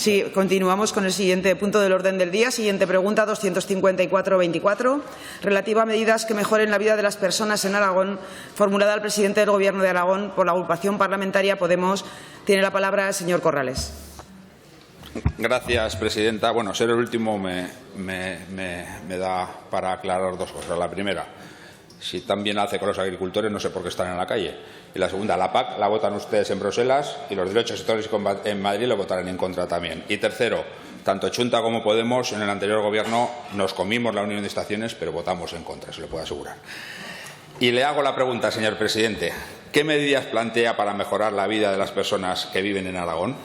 Sí, continuamos con el siguiente punto del orden del día. Siguiente pregunta, 254-24, relativa a medidas que mejoren la vida de las personas en Aragón, formulada al presidente del Gobierno de Aragón por la agrupación parlamentaria Podemos. Tiene la palabra el señor Corrales. Gracias, presidenta. Bueno, ser el último me da para aclarar dos cosas. La primera, si tan bien hace con los agricultores, no sé por qué están en la calle. Y la segunda, la PAC la votan ustedes en Bruselas y los derechos históricos en Madrid lo votarán en contra también. Y tercero, tanto Chunta como Podemos en el anterior Gobierno nos comimos la unión de estaciones, pero votamos en contra, se lo puedo asegurar. Y le hago la pregunta, señor presidente, ¿qué medidas plantea para mejorar la vida de las personas que viven en Aragón?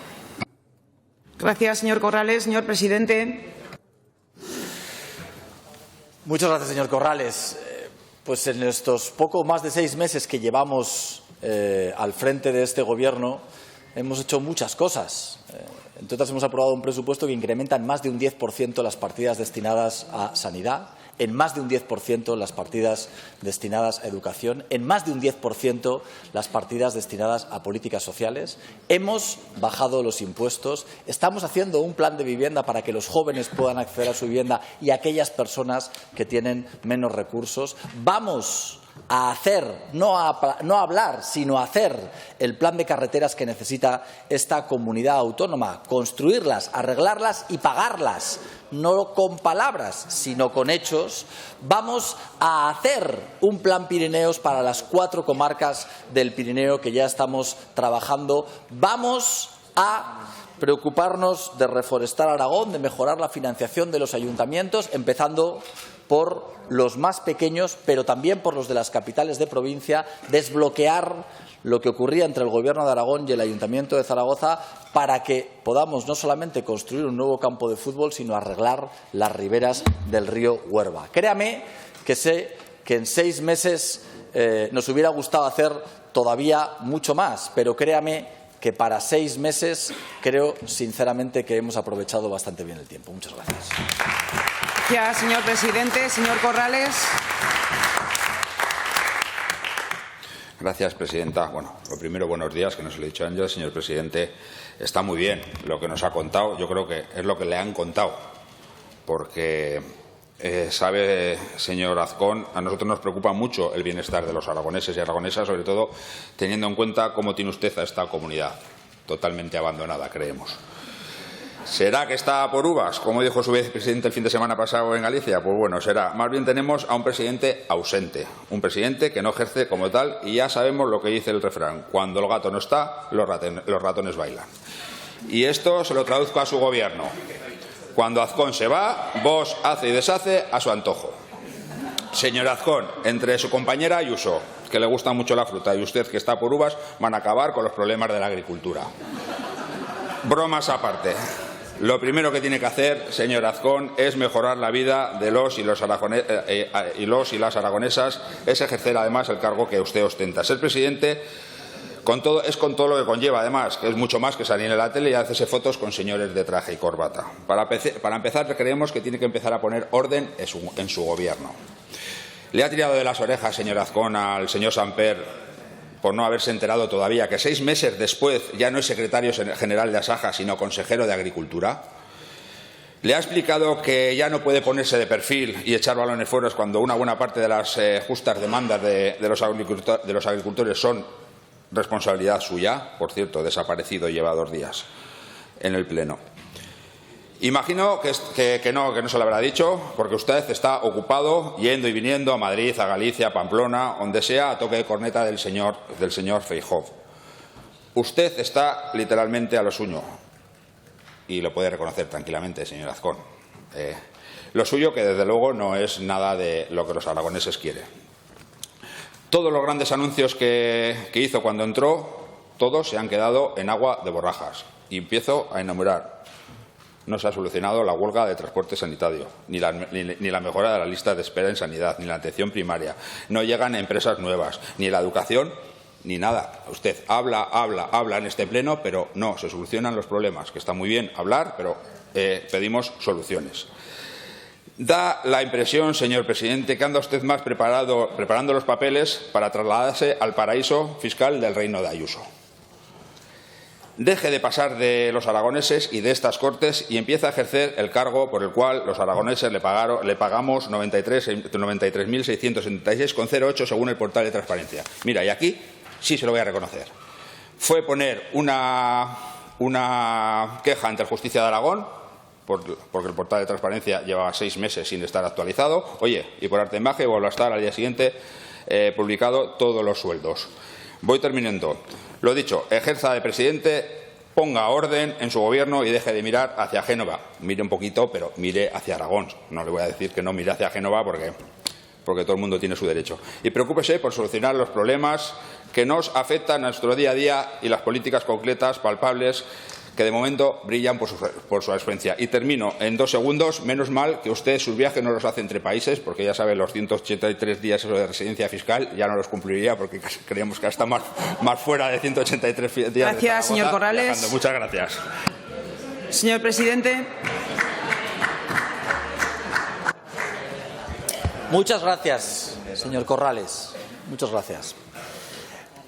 Gracias, señor Corrales. Señor presidente. Muchas gracias, señor Corrales. Pues en estos poco más de 6 meses que llevamos al frente de este Gobierno hemos hecho muchas cosas. Entre otras, hemos aprobado un presupuesto que incrementa en más de un 10% las partidas destinadas a sanidad, en más de un 10% las partidas destinadas a educación, en más de un 10% las partidas destinadas a políticas sociales. Hemos bajado los impuestos, estamos haciendo un plan de vivienda para que los jóvenes puedan acceder a su vivienda y aquellas personas que tienen menos recursos. Vamos a hacer, no a hablar, sino a hacer el plan de carreteras que necesita esta comunidad autónoma, construirlas, arreglarlas y pagarlas, no con palabras, sino con hechos. Vamos a hacer un plan Pirineos para las 4 comarcas del Pirineo que ya estamos trabajando. Vamos a preocuparnos de reforestar Aragón, de mejorar la financiación de los ayuntamientos, empezando por los más pequeños, pero también por los de las capitales de provincia, desbloquear lo que ocurría entre el Gobierno de Aragón y el Ayuntamiento de Zaragoza para que podamos no solamente construir un nuevo campo de fútbol, sino arreglar las riberas del río Huerva. Créame que sé que en 6 meses nos hubiera gustado hacer todavía mucho más, pero créame que para 6 meses creo sinceramente que hemos aprovechado bastante bien el tiempo. Muchas gracias. Gracias, señor presidente. Señor Corrales. Gracias, presidenta. Bueno, lo primero, buenos días, que no se lo he dicho antes, señor presidente. Está muy bien lo que nos ha contado. Yo creo que es lo que le han contado. Porque, sabe, señor Azcón, a nosotros nos preocupa mucho el bienestar de los aragoneses y aragonesas, sobre todo teniendo en cuenta cómo tiene usted a esta comunidad totalmente abandonada, creemos. ¿Será que está por uvas, como dijo su vicepresidente el fin de semana pasado en Galicia? Pues bueno, será. Más bien tenemos a un presidente ausente, un presidente que no ejerce como tal, y ya sabemos lo que dice el refrán: cuando el gato no está, los ratones bailan. Y esto se lo traduzco a su gobierno. Cuando Azcón se va, Vox hace y deshace a su antojo. Señor Azcón, entre su compañera Ayuso, que le gusta mucho la fruta, y usted, que está por uvas, van a acabar con los problemas de la agricultura. Bromas aparte. Lo primero que tiene que hacer, señor Azcón, es mejorar la vida de los y las aragonesas, es ejercer además el cargo que usted ostenta. Ser presidente con todo lo que conlleva, además, que es mucho más que salir en la tele y hacerse fotos con señores de traje y corbata. Para empezar, creemos que tiene que empezar a poner orden en su gobierno. Le ha tirado de las orejas, señor Azcón, al señor Samper por no haberse enterado todavía que 6 meses después ya no es secretario general de Asaja, sino consejero de Agricultura. Le ha explicado que ya no puede ponerse de perfil y echar balones fuera cuando una buena parte de las justas demandas de los agricultores son responsabilidad suya. Por cierto, desaparecido, lleva 2 días en el Pleno. Imagino que no se lo habrá dicho, porque usted está ocupado yendo y viniendo a Madrid, a Galicia, a Pamplona, donde sea, a toque de corneta del señor Feijóo. Usted está literalmente a lo suyo, y lo puede reconocer tranquilamente, señor Azcón. Lo suyo, que desde luego no es nada de lo que los aragoneses quieren. Todos los grandes anuncios que hizo cuando entró, todos se han quedado en agua de borrajas. Y empiezo a enumerar. No se ha solucionado la huelga de transporte sanitario, ni la mejora de la lista de espera en sanidad, ni la atención primaria. No llegan empresas nuevas, ni la educación, ni nada. Usted habla en este pleno, pero no se solucionan los problemas, que está muy bien hablar, pero pedimos soluciones. Da la impresión, señor presidente, que anda usted más preparando los papeles para trasladarse al paraíso fiscal del reino de Ayuso. deje de pasar de los aragoneses y de estas Cortes y empiece a ejercer el cargo por el cual los aragoneses le pagamos 93.676,08 según el portal de transparencia. Mira, y aquí sí se lo voy a reconocer. Fue poner una queja ante la Justicia de Aragón, porque el portal de transparencia llevaba 6 meses sin estar actualizado. Oye, y por arte de magia vuelve a estar al día siguiente publicado todos los sueldos. Voy terminando. Lo dicho, ejerza de presidente, ponga orden en su gobierno y deje de mirar hacia Génova. Mire un poquito, pero mire hacia Aragón. No le voy a decir que no mire hacia Génova porque todo el mundo tiene su derecho. Y preocúpese por solucionar los problemas que nos afectan a nuestro día a día y las políticas concretas, palpables, que de momento brillan por su ausencia. Y termino en 2 segundos. Menos mal que usted sus viajes no los hace entre países, porque ya sabe, los 183 días de residencia fiscal ya no los cumpliría, porque creíamos que está más fuera de 183 días. Gracias, señor Corrales. Viajando. Muchas gracias. Señor presidente. Muchas gracias, señor Corrales. Muchas gracias.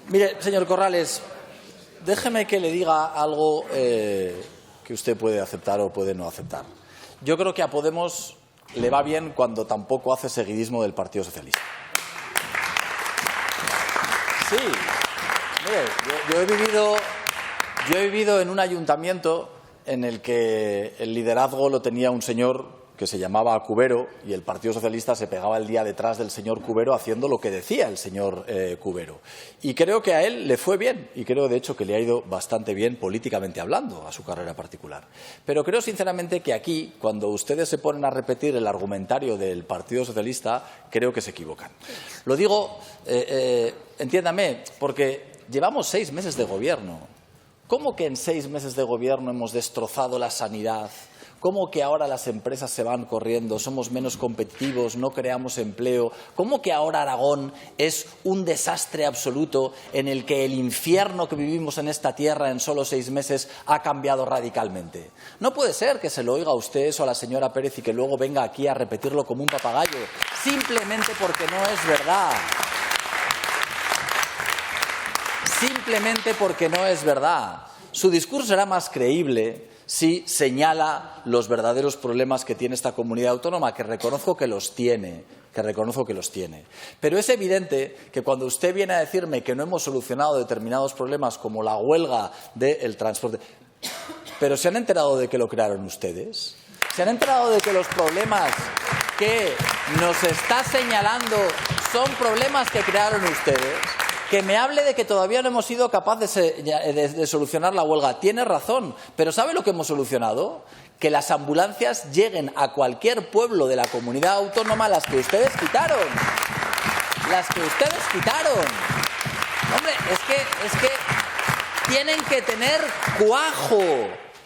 Mire, señor Corrales, déjeme que le diga algo que usted puede aceptar o puede no aceptar. Yo creo que a Podemos le va bien cuando tampoco hace seguidismo del Partido Socialista. Sí. Mire, yo he vivido en un ayuntamiento en el que el liderazgo lo tenía un señor que se llamaba Cubero, y el Partido Socialista se pegaba el día detrás del señor Cubero haciendo lo que decía el señor Cubero. Y creo que a él le fue bien, y creo de hecho que le ha ido bastante bien políticamente hablando a su carrera particular. Pero creo sinceramente que aquí, cuando ustedes se ponen a repetir el argumentario del Partido Socialista, creo que se equivocan. Lo digo, entiéndame, porque llevamos 6 meses de gobierno. ¿Cómo que en 6 meses de gobierno hemos destrozado la sanidad? ¿Cómo que ahora las empresas se van corriendo, somos menos competitivos, no creamos empleo? ¿Cómo que ahora Aragón es un desastre absoluto en el que el infierno que vivimos en esta tierra en solo 6 meses ha cambiado radicalmente? No puede ser que se lo oiga a usted eso a la señora Pérez y que luego venga aquí a repetirlo como un papagayo, simplemente porque no es verdad. Simplemente porque no es verdad. Su discurso será más creíble si señala los verdaderos problemas que tiene esta comunidad autónoma, que reconozco que los tiene. Pero es evidente que cuando usted viene a decirme que no hemos solucionado determinados problemas como la huelga del transporte, ¿pero se han enterado de que lo crearon ustedes? ¿Se han enterado de que los problemas que nos está señalando son problemas que crearon ustedes? Que me hable de que todavía no hemos sido capaces de solucionar la huelga. Tiene razón, pero ¿sabe lo que hemos solucionado? Que las ambulancias lleguen a cualquier pueblo de la comunidad autónoma, las que ustedes quitaron. Hombre, es que tienen que tener cuajo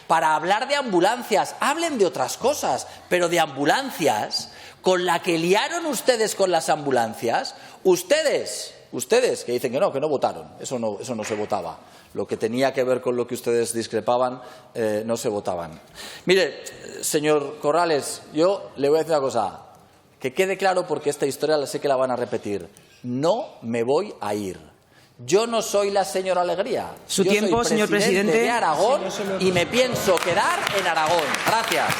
para hablar de ambulancias. Hablen de otras cosas, pero de ambulancias, con la que liaron ustedes con las ambulancias, ustedes que dicen que no votaron, eso no se votaba. Lo que tenía que ver con lo que ustedes discrepaban, no se votaban. Mire, señor Corrales, yo le voy a decir una cosa, que quede claro porque esta historia sé que la van a repetir. No me voy a ir. Yo no soy la señora Alegría. Su tiempo, señor presidente. De Aragón y me pienso quedar en Aragón. Gracias.